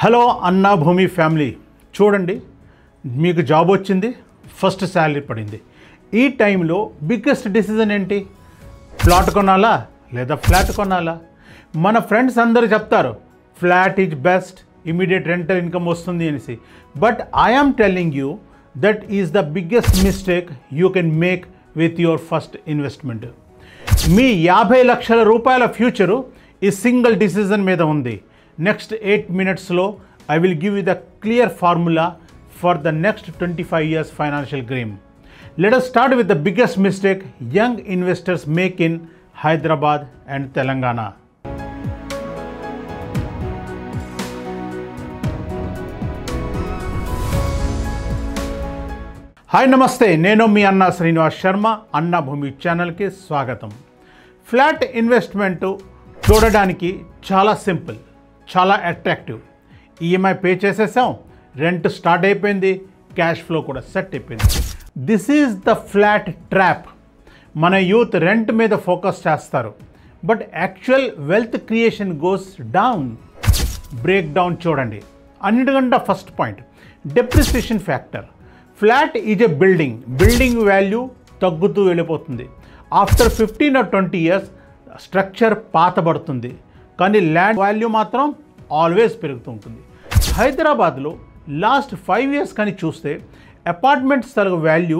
Hello అన్నా భూమి family, చూడండి, మీకు జాబ్ వచ్చింది, ఫస్ట్ శాలరీ పడింది. ఈ టైంలో బిగ్గెస్ట్ డిసిజన్ ఏంటి? ప్లాట్ కొనాలా లేదా ఫ్లాట్ కొనాలా? మన ఫ్రెండ్స్ అందరూ చెప్తారు flat is best, immediate rental income వస్తుంది అనేసి. But I'm telling you that is the biggest mistake you can make with your first investment. మీ 50 లక్షల రూపాయల ఫ్యూచరు ఈ సింగిల్ డిసిజన్ మీద ఉంది. Next 8 minutes లో I will give you the clear formula for the next 25 years financial game. Let us start with the biggest mistake young investors make in Hyderabad and Telangana. Hi నమస్తే, నేను మీ అన్నా శ్రీనివాస్ శర్మ. అన్నా భూమి ఛానల్కి స్వాగతం. ఫ్లాట్ ఇన్వెస్ట్మెంట్ చూడడానికి చాలా సింపుల్, చాలా అట్రాక్టివ్. ఈఎంఐ పే చేసేసాం, రెంట్ స్టార్ట్ అయిపోయింది, క్యాష్ ఫ్లో కూడా సెట్ అయిపోయింది. This is the flat trap. మన యూత్ రెంట్ మీద ఫోకస్ చేస్తారు, but actual wealth creation goes down. Break down చూడండి. అన్నిటికంటే first point, depreciation factor. Flat is a building value తగ్గుతూ వెళ్ళిపోతుంది. ఆఫ్టర్ 15 or 20 years స్ట్రక్చర్ పాతబడుతుంది, కానీ ల్యాండ్ వాల్యూ మాత్రం always పెరుగుతూ ఉంటుంది. హైదరాబాద్లో లాస్ట్ 5 years కానీ చూస్తే అపార్ట్మెంట్స్ తరగ వాల్యూ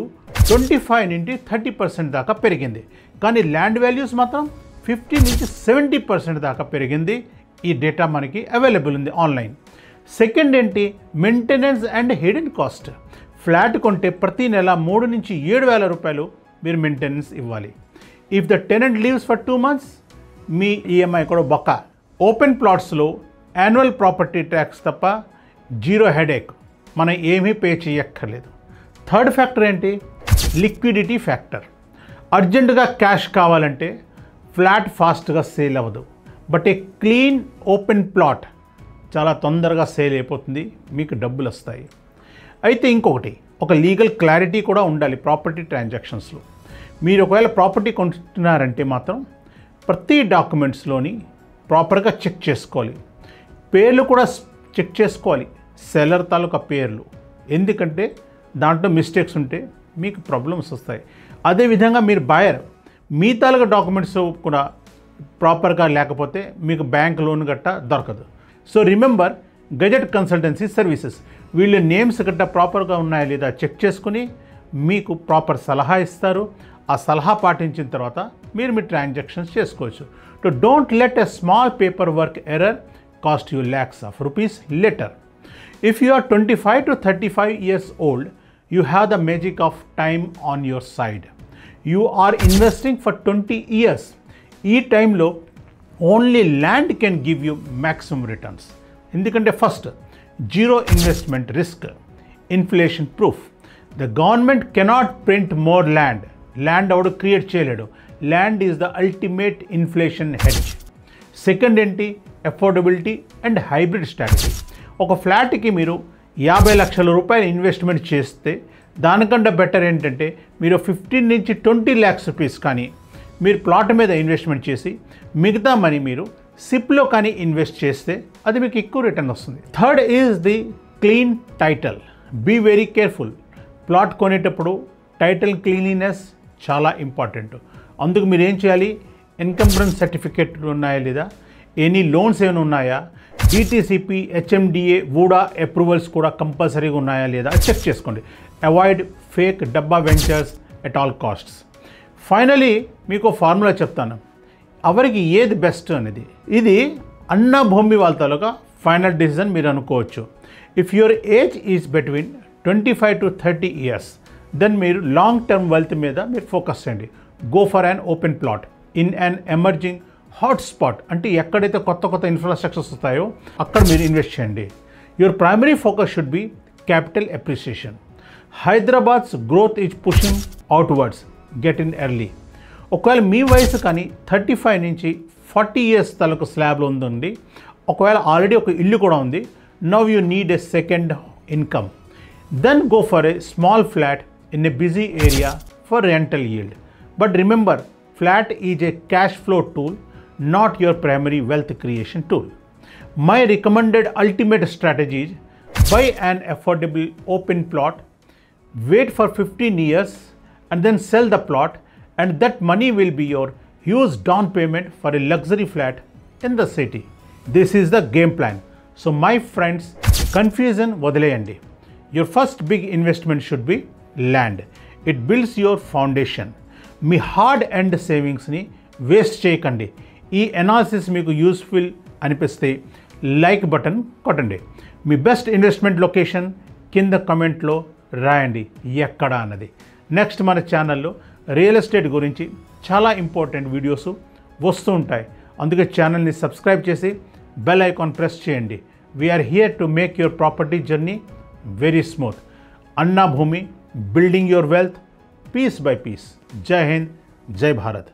25 నుంచి 30% దాకా పెరిగింది, కానీ ల్యాండ్ వాల్యూస్ మాత్రం 50 నుంచి 70% దాకా పెరిగింది. ఈ డేటా మనకి అవైలబుల్ ఉంది ఆన్లైన్. సెకండ్ ఏంటి? Maintenance and hidden cost. Flat కొంటే ప్రతి నెల 3 నుంచి 7,000 రూపాయలు మీరు మెయింటెనెన్స్ ఇవ్వాలి. If the tenant leaves for 2 months me EMI కూడా బొక్క. ఓపెన్ ప్లాట్స్లో యాన్యువల్ ప్రాపర్టీ ట్యాక్స్ తప్ప జీరో హెడేక్, మనం ఏమీ పే చేయక్కర్లేదు. థర్డ్ ఫ్యాక్టర్ ఏంటి? Liquidity factor. అర్జెంటుగా క్యాష్ కావాలంటే ఫ్లాట్ ఫాస్ట్గా సేల్ అవ్వదు, but A clean open plot చాలా తొందరగా సేల్ అయిపోతుంది, మీకు డబ్బులు వస్తాయి. అయితే ఇంకొకటి, ఒక లీగల్ క్లారిటీ కూడా ఉండాలి ప్రాపర్టీ ట్రాన్సాక్షన్స్లో. మీరు ఒకవేళ ప్రాపర్టీ కొంటున్నారంటే మాత్రం ప్రతి డాక్యుమెంట్స్లోని ప్రాపర్గా చెక్ చేసుకోవాలి. పేర్లు కూడా చెక్ చేసుకోవాలి, సెల్లర్ తాలూకా పేర్లు. ఎందుకంటే దాంట్లో మిస్టేక్స్ ఉంటే మీకు ప్రాబ్లమ్స్ వస్తాయి. అదేవిధంగా మీరు బయర్, మీ తాలూకా డాక్యుమెంట్స్ కూడా ప్రాపర్గా లేకపోతే మీకు బ్యాంక్ లోన్ గట్ట దొరకదు. So remember, gazette consultancy services, వీళ్ళ నేమ్స్ గట్ట ప్రాపర్గా ఉన్నాయా లేదా చెక్ చేసుకుని మీకు ప్రాపర్ సలహా ఇస్తారు. ఆ సలహా పాటించిన తర్వాత మీరు మీ ట్రాన్సాక్షన్స్ చేసుకోవచ్చు. To don't let a small paper work error cost you lakhs of rupees later. If you are 25 to 35 years old, you have the magic of time on your side. You are investing for 20 years. ఈ టైంలో only land can give you maximum returns. ఎందుకంటే first, zero investment risk, inflation proof. The government cannot print more land. Land ఎవడు create చేయలేడు. Land is the ultimate inflation hedge. Second ఏంటి? Affordability and hybrid strategy. ఒక ఫ్లాట్కి మీరు 50 లక్షల రూపాయలు investment చేస్తే దానికంటే బెటర్ ఏంటంటే మీరు 15 నుంచి 20 lakhs రూపీస్ కానీ మీరు ప్లాట్ మీద ఇన్వెస్ట్మెంట్ చేసి మిగతా మనీ మీరు సిప్లో కానీ ఇన్వెస్ట్ చేస్తే అది మీకు ఎక్కువ రిటర్న్ వస్తుంది. Third is the clean title. Be very careful. Plot కొనేటప్పుడు టైటిల్ క్లీన్లీనెస్ చాలా ఇంపార్టెంట్. అందుకు మీరు ఏం చేయాలి? ఎన్కంబరెన్స్ సర్టిఫికేట్లు ఉన్నాయా లేదా, ఎనీ లోన్స్ ఏమైనా ఉన్నాయా, డిటిసిపి, హెచ్ఎండిఏ, వూడా అప్రూవల్స్ కూడా కంపల్సరీగా ఉన్నాయా లేదా చెక్ చేసుకోండి. అవాయిడ్ ఫేక్ డబ్బా ventures at all costs. Finally మీకు ఫార్ములా చెప్తాను, ఎవరికి ఏది బెస్ట్ అనేది. ఇది అన్నా భూమి వాళ్ళ తాలూకా ఫైనల్ డిసిజన్ మీరు అనుకోవచ్చు. If your age is between 25 to 30 years, then మీరు లాంగ్ టర్మ్ వెల్త్ మీద మీరు ఫోకస్ చేయండి. Go for an open plot in an emerging hot spot. అంటే ఎక్కడైతే కొత్త ఇన్ఫ్రాస్ట్రక్చర్స్ వస్తాయో అక్కడ మీరు ఇన్వెస్ట్ చేయండి. Your primary focus should be capital appreciation. Hyderabad's growth is pushing outwards. Get in early. ఒకవేళ మీ వయసు కానీ 35 నుంచి 40 years తలకు స్లాబ్లో ఉందండి, ఒకవేళ ఆల్రెడీ ఒక ఇల్లు కూడా ఉంది, now you need a second income, then go for a small flat in a busy area for rental yield. But remember, flat is a cash flow tool, not your primary wealth creation tool. My recommended ultimate strategy is buy an affordable open plot, wait for 15 years and then sell the plot, and that money will be your huge down payment for a luxury flat in the city. This is the game plan. So my friends, confusion వదిలేయండి. Your first big investment should be land. It builds your foundation. మీ hard earned సేవింగ్స్ని waste చేయకండి. ఈ analysis మీకు useful అనిపిస్తే like button కొట్టండి. మీ best investment location కింద కమెంట్లో రాయండి ఎక్కడ అన్నది. నెక్స్ట్ మన ఛానల్లో రియల్ ఎస్టేట్ గురించి చాలా ఇంపార్టెంట్ వీడియోస్ వస్తూ ఉంటాయి. అందుకే ఛానల్ని సబ్స్క్రైబ్ చేసి బెల్ ఐకాన్ ప్రెస్ చేయండి. We're here to make your property journey very smooth. అన్నా భూమి, building your wealth piece by piece. జై హింద్, జై భారత్.